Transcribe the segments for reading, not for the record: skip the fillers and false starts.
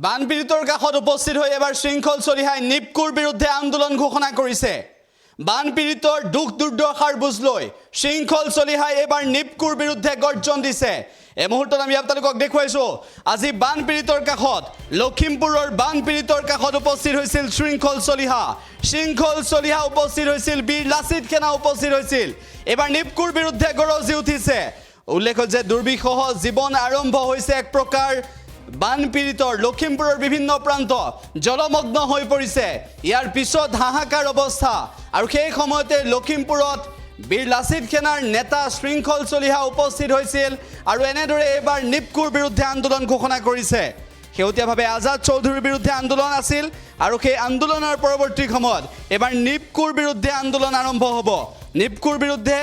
বানপীড়িতৰ কাষত উপস্থিত হৈ এবাৰ শৃংখল চলিহাই নিপকুৰ বিৰুদ্ধে আন্দোলন ঘোষণা কৰিছে। বানপীড়িতৰ দুখ দুৰ্দশাৰ বুজ লৈ শৃংখল চলিহাই এবাৰ নিপকুৰ বিৰুদ্ধে গৰ্জন দিছে। এই মুহূৰ্তত আমি আপোনালোকক দেখুৱাইছো আজি বানপীড়িতৰ কাষত লখিমপুৰৰ বানপীড়িতৰ কাষত উপস্থিত হৈছিল শৃংখল চলিহা। শৃংখল চলিহা উপস্থিত হৈছিল, বীৰ লাচিত সেনা উপস্থিত হৈছিল। এবাৰ নিপকুৰ বিৰুদ্ধে গৰজি উঠিছে। উল্লেখ্য যে দুৰ্বিষহ জীৱন আৰম্ভ হৈছে এক প্ৰকাৰ। বানপীড়িতৰ লখিমপুৰৰ বিভিন্ন প্ৰান্ত জলমগ্ন হৈ পৰিছে। ইয়াৰ পিছত হাহাকাৰ অৱস্থা আৰু সেই সময়তে লখিমপুৰত বীৰ লাচিত সেনাৰ নেতা শৃংখল চলিহা উপস্থিত হৈছিল আৰু এনেদৰে এবাৰ নিপকুৰ বিৰুদ্ধে আন্দোলন ঘোষণা কৰিছে। শেহতীয়াভাৱে আজাদ চৌধুৰীৰ বিৰুদ্ধে আন্দোলন আছিল আৰু সেই আন্দোলনৰ পৰৱৰ্তী সময়ত এবাৰ নিপকুৰ বিৰুদ্ধে আন্দোলন আৰম্ভ হ'ব। নিপকুৰ বিৰুদ্ধে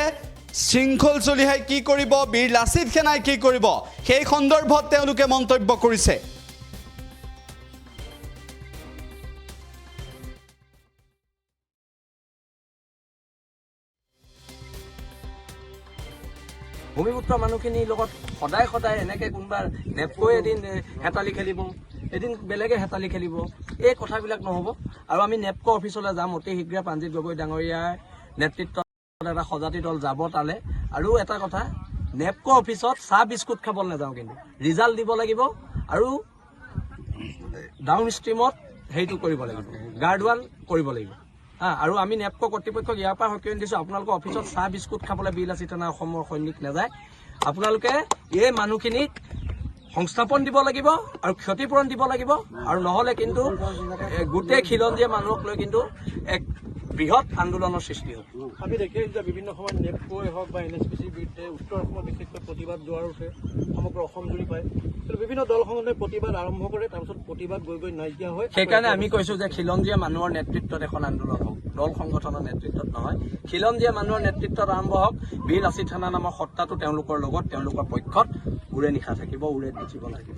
শৃংখল চলিহাই কি কৰিব, বীৰ লাচিত সেনাই কি কৰিব, সেই সন্দৰ্ভত তেওঁলোকে মন্তব্য কৰিছে। ভূমিপুত্ৰ মানুহখিনিৰ লগত সদায় সদায় এনেকৈ কোনোবা নেপকৈ এদিন হেতালি খেলিব, এদিন বেলেগে হেতালি খেলিব, এই কথাবিলাক নহ'ব। আৰু আমি নেপকো অফিচলৈ যাম অতি শীঘ্ৰে। প্ৰাণজিৎ গগৈ ডাঙৰীয়াৰ নেতৃত্বত এটা সজাতি দল যাব তালে। আৰু এটা কথা, নেপকো অফিচত চাহ বিস্কুট খাবলৈ নাযাওঁ, কিন্তু ৰিজাল্ট দিব লাগিব আৰু ডাউন ষ্ট্ৰীমত হেৰিটো কৰিব লাগিব, গাৰ্ডৱাল কৰিব লাগিব। আৰু আমি নেপকো কৰ্তৃপক্ষক ইয়াৰ পৰা সকিয়নি দিছোঁ, আপোনালোকৰ অফিচত চাহ বিস্কুট খাবলৈ বীৰ লাচিত সেনা অসমৰ সৈনিক নাযায়। আপোনালোকে এই মানুহখিনিক সংস্থাপন দিব লাগিব আৰু ক্ষতিপূৰণ দিব লাগিব, আৰু নহ'লে কিন্তু গোটেই খিলঞ্জীয়া মানুহক লৈ কিন্তু এক বৃহৎ আন্দোলনৰ সৃষ্টি হ'ব। আমি দেখি যে বিভিন্ন সময়ত নেপকোৱে হওক বা NSPCৰ বিৰুদ্ধে উত্তৰ অসমত বিশেষকৈ প্ৰতিবাদ জোৱাৰ উঠে, সমগ্ৰ অসম জুৰি পায়। কিন্তু বিভিন্ন দল সংগঠনে প্ৰতিবাদ আৰম্ভ কৰে, তাৰপিছত প্ৰতিবাদ গৈ গৈ নাইকিয়া হয়। সেইকাৰণে আমি কৈছোঁ যে খিলঞ্জীয়া মানুহৰ নেতৃত্বত এখন আন্দোলন হওক, দল সংগঠনৰ নেতৃত্বত নহয়। খিলঞ্জীয়া মানুহৰ নেতৃত্বত আৰম্ভ হওক। বীৰ লাচিত সেনা নামৰ সত্তাটো তেওঁলোকৰ লগত, তেওঁলোকৰ পক্ষত উৰে নিশা থাকিব, উৰে নাচিব লাগিব।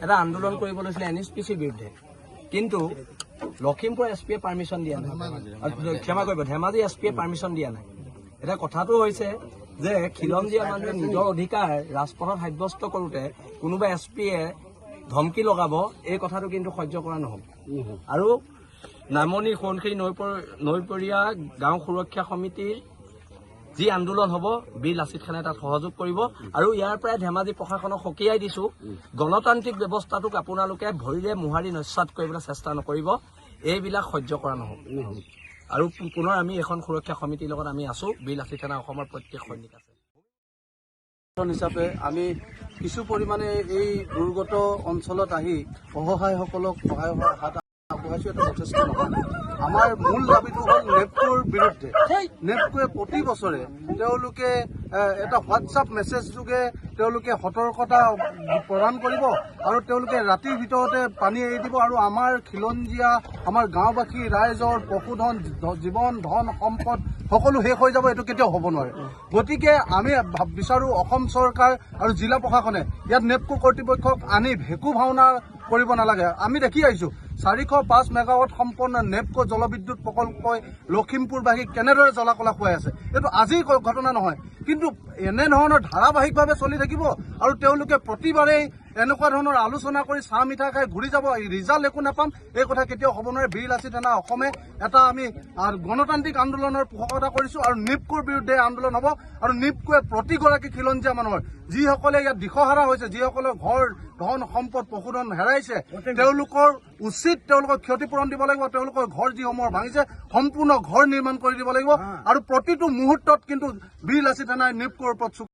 এটা আন্দোলন কৰিব লৈছিলে NSPCৰ বিৰুদ্ধে, কিন্তু লখিমপুৰ SPয়ে পাৰ্মিশ্যন দিয়া নাই, ক্ষমা কৰিব, ধেমাজি SPয়ে পাৰ্মিশ্যন দিয়া নাই। এতিয়া কথাটো হৈছে যে খিলঞ্জীয়া মানুহে নিজৰ অধিকাৰ ৰাজপথত সাব্যস্ত কৰোঁতে কোনোবা SPয়ে ধমকি লগাব, এই কথাটো কিন্তু সহ্য কৰা নহ'ব। আৰু নামনি সোৱণশিৰি নৈপৰীয়া গাঁও সুৰক্ষা সমিতিৰ যি আন্দোলন হ'ব, বীৰ লাচিত সেনাই তাত সহযোগ কৰিব। আৰু ইয়াৰ পৰাই ধেমাজি প্ৰশাসনক সকীয়াই দিছোঁ, গণতান্ত্ৰিক ব্যৱস্থাটোক আপোনালোকে ভৰিৰে মোহাৰি নস্যাৎ কৰিবলৈ চেষ্টা নকৰিব, এইবিলাক সহ্য কৰা নহ'ব। আৰু পুনৰ আমি এখন সুৰক্ষা সমিতিৰ লগত আমি আছোঁ। বীৰ লাচিত সেনা অসমৰ প্ৰত্যেক সৈনিক আছে। হিচাপে আমি কিছু পৰিমাণে এই দুৰ্গত অঞ্চলত আহি অসহায়সকলক সহায় হোৱাৰ হাত আগবঢ়াইছোঁ। এটা যথেষ্ট নহয়। আমাৰ মূল দাবীটো হ'ল নেপকোৰ বিৰুদ্ধে। নেপকোৱে প্ৰতি বছৰে তেওঁলোকে এটা হোৱাটছআপ মেছেজ যোগে তেওঁলোকে সতৰ্কতা প্ৰদান কৰিব আৰু তেওঁলোকে ৰাতিৰ ভিতৰতে পানী এৰি দিব, আৰু আমাৰ খিলঞ্জীয়া, আমাৰ গাঁওবাসী ৰাইজৰ পশুধন, জীৱন, ধন, সম্পদ সকলো শেষ হৈ যাব। এইটো কেতিয়াও হ'ব নোৱাৰে। গতিকে আমি বিচাৰোঁ অসম চৰকাৰ আৰু জিলা প্ৰশাসনে ইয়াত নেপকো কৰ্তৃপক্ষক আনি ভেকু ভাওনা কৰিব নালাগে। আমি দেখি আহিছোঁ 405 মেগাৱাট সম্পন্ন নেপকো জলবিদ্যুৎ প্ৰকল্পই লখিমপুৰবাসীক কেনেদৰে জ্বলা-কলা খুৱাই আছে। এইটো আজিৰ ঘটনা নহয়, কিন্তু এনেধৰণৰ ধাৰাবাহিকভাৱে চলি থাকিব আৰু তেওঁলোকে প্ৰতিবাৰেই এনেকুৱা ধৰণৰ আলোচনা কৰি চাহ মিঠা খাই ঘূৰি যাব, ৰিজাল্ট একো নাপাম, এই কথা কেতিয়াও হ'ব নোৱাৰে। বীৰ লাচিত সেনা অসমে এটা আমি গণতান্ত্ৰিক আন্দোলনৰ পোষকতা কৰিছোঁ আৰু নিপকোৰ বিৰুদ্ধে আন্দোলন হ'ব। আৰু নিপকোৱে প্ৰতিগৰাকী খিলঞ্জীয়া মানুহৰ, যিসকলে ইয়াত দিশহাৰা হৈছে, যিসকলে ঘৰ, ধন, সম্পদ, পশুধন হেৰাইছে, তেওঁলোকৰ তেওঁলোকক ক্ষতিপূৰণ দিব লাগিব। তেওঁলোকৰ ঘৰ যিসমূহ ভাঙিছে সম্পূৰ্ণ ঘৰ নিৰ্মাণ কৰি দিব লাগিব। আৰু প্ৰতিটো মুহূৰ্তত কিন্তু বীৰ লাচিত সেনাই নিপকোৰ ওপৰত